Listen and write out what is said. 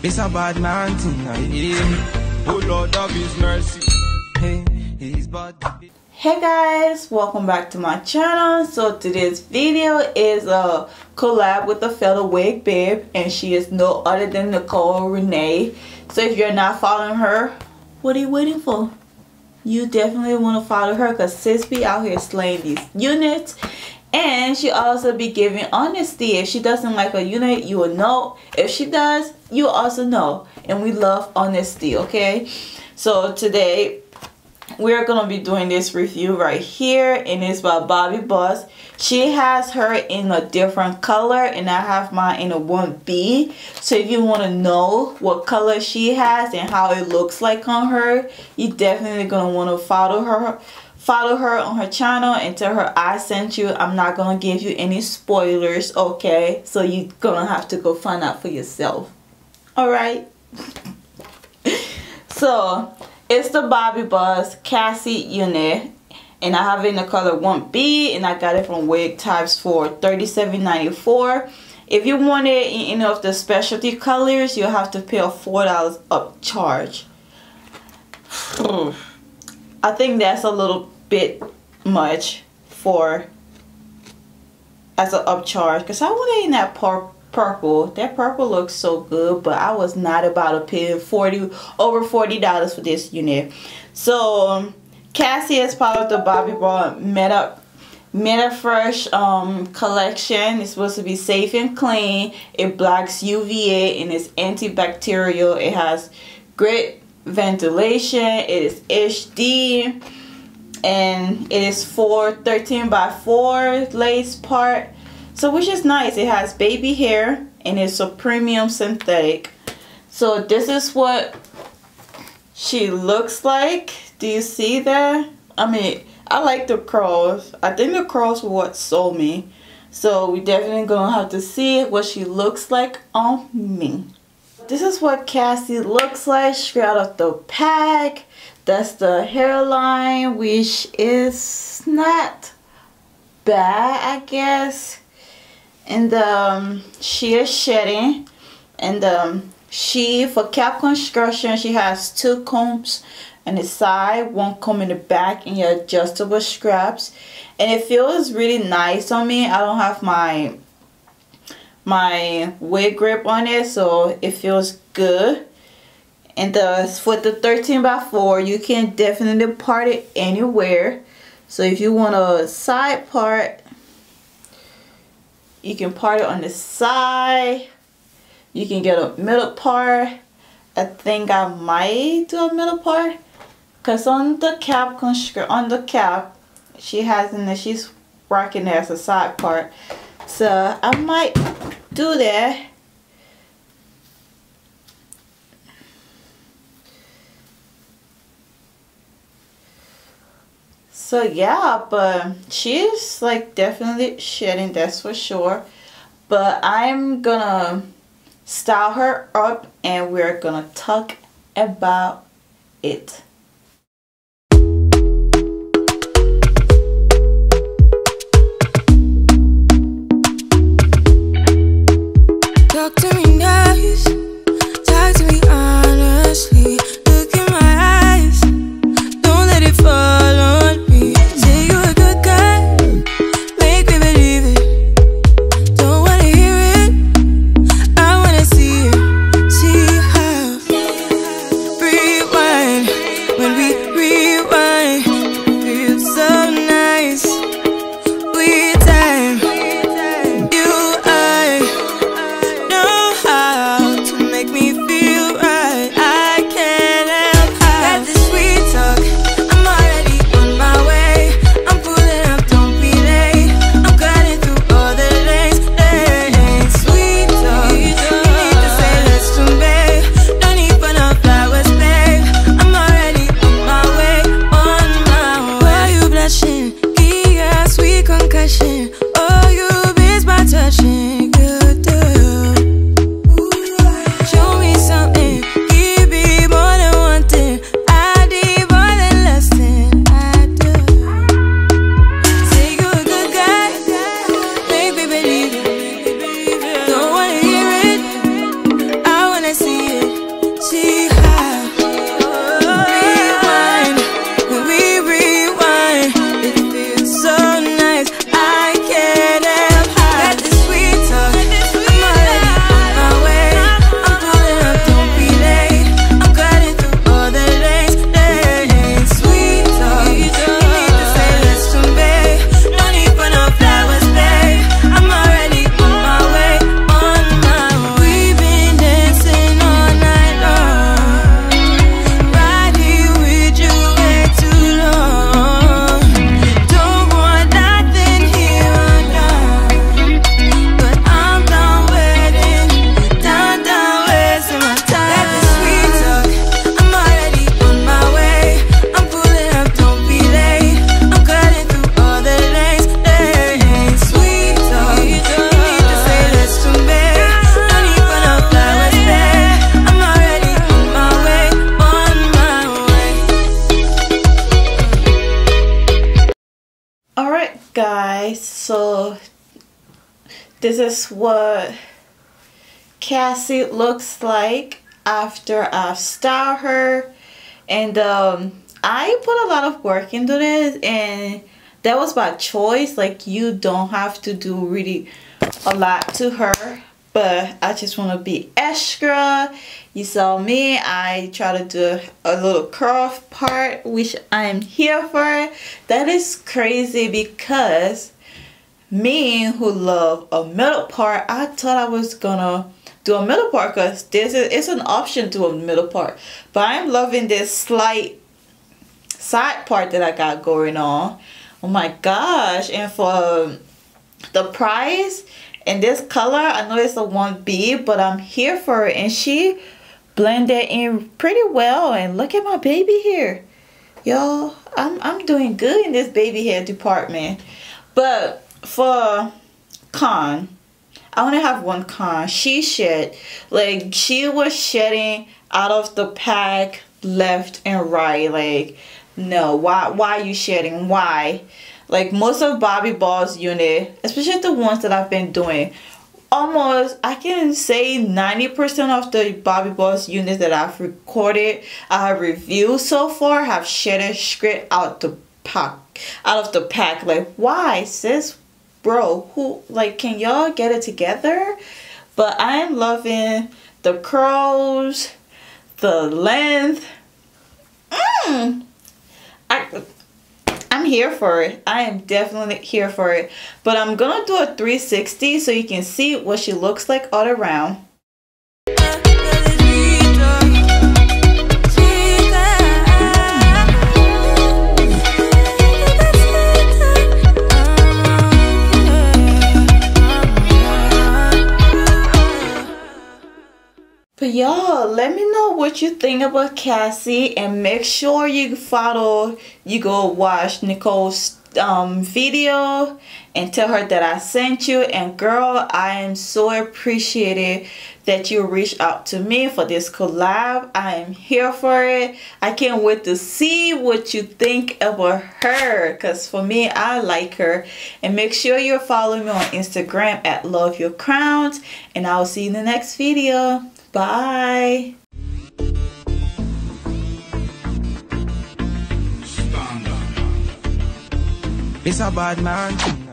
It's a bad man tonight. Oh Lord of His mercy. Hey, He's bad. Hey guys, welcome back to my channel. So today's video is a collab with a fellow wig babe, and she is no other than Nichole Renee. So if you're not following her, what are you waiting for? You definitely want to follow her, because sis be out here slaying these units. And she also be giving honesty. If she doesn't like a unit, you will know. If she does, you also know. And we love honesty, okay? So today we're gonna be doing this review right here, and it's by Bobbi Boss. She has her in a different color, and I have mine in a 1B. So if you want to know what color she has and how it looks like on her, you definitely gonna want to follow her on her channel and tell her I sent you. I'm not gonna give you any spoilers, okay? So you're gonna have to go find out for yourself. All right. So it's the Bobbi Boss Cascy unit, and I have it in the color 1B, and I got it from Wig Types for $37.94. If you want it in any of the specialty colors, you'll have to pay a $4 upcharge. I think that's a little bit much as an upcharge, because I want it in that purple. That purple looks so good, but I was not about to pay over $40 for this unit. So Cassie is part of the Bobbi Boss MediFresh collection. It's supposed to be safe and clean. It blocks UVA and it's antibacterial. It has great ventilation. It is HD, and it is 13x4 lace part. So which is nice. It has baby hair, and it's a premium synthetic. So this is what she looks like. Do you see that? I mean, I like the curls. I think the curls were what sold me. So we definitely gonna have to see what she looks like on me. This is what Cassie looks like straight out of the pack. That's the hairline, which is not bad, I guess. And she is shedding, and for cap construction, she has 2 combs on the side, 1 comb in the back, and your adjustable straps, and it feels really nice on me. I don't have my wig grip on it, so it feels good. And for the 13x4, you can definitely part it anywhere. So if you want a side part, you can part it on the side. You can get a middle part. I think I might do a middle part, because on the cap she has in there, she's rocking it as a side part. So I might do that. So yeah, but she's like definitely shedding, that's for sure. But I'm gonna style her up, and we're gonna talk about it. Talk to me nice, talk to me honestly. Look in my eyes, don't let it fall on me. Say you're a good guy, make me believe it. Don't wanna hear it, I wanna see it. See how rewind, when we rewind, feels so nice. We time, you I know how to make me feel right. I can't help how. Got this sweet talk, I'm already on my way. I'm pulling up, don't be late. I'm cutting through all the lanes. Sweet talk, you need to say let's convey. No need for no flowers, babe. I'm already on my way, on my way. Why you blushing? Yeah, sweet concussion. Oh, you miss my touching. Good girl. Show me something, give me more than one thing. I need more than less than I do. Say you're a good guy, make me believe it. Don't wanna hear it, I wanna see it. guys, so this is what Cassie looks like after I've styled her. And I put a lot of work into this, and that was by choice. Like, you don't have to do really a lot to her, but I just want to be extra. You saw me, I try to do a little curve part, which I'm here for. That is crazy because me who love a middle part, I thought I was gonna do a middle part because it's an option to a middle part, but I'm loving this slight side part that I got going on. Oh my gosh. And for the price and this color, I know it's a 1B, but I'm here for it. And she blended in pretty well. And look at my baby hair, y'all. I'm doing good in this baby hair department. But for con, I only have one con. She shed, like, she was shedding out of the pack left and right. Like, no, why are you shedding? Why? Like, most of Bobbi Boss unit, especially the ones that I've been doing, almost, I can say 90% of the Bobbi Boss units that I've recorded, I have reviewed so far, have shedded straight out the pack, Like, why, sis? Bro, who, like, can y'all get it together? But I'm loving the curls, the length. I'm here for it. I am definitely here for it. But I'm gonna do a 360 so you can see what she looks like all around. But y'all, let me know what you think about Cassie, and make sure you go watch Nichole's video and tell her that I sent you. And girl, I am so appreciated that you reached out to me for this collab. I am here for it. I can't wait to see what you think about her, because for me, I like her. And make sure you're following me on Instagram at LoveYourCrownz, and I'll see you in the next video. Bye. It's a bad man.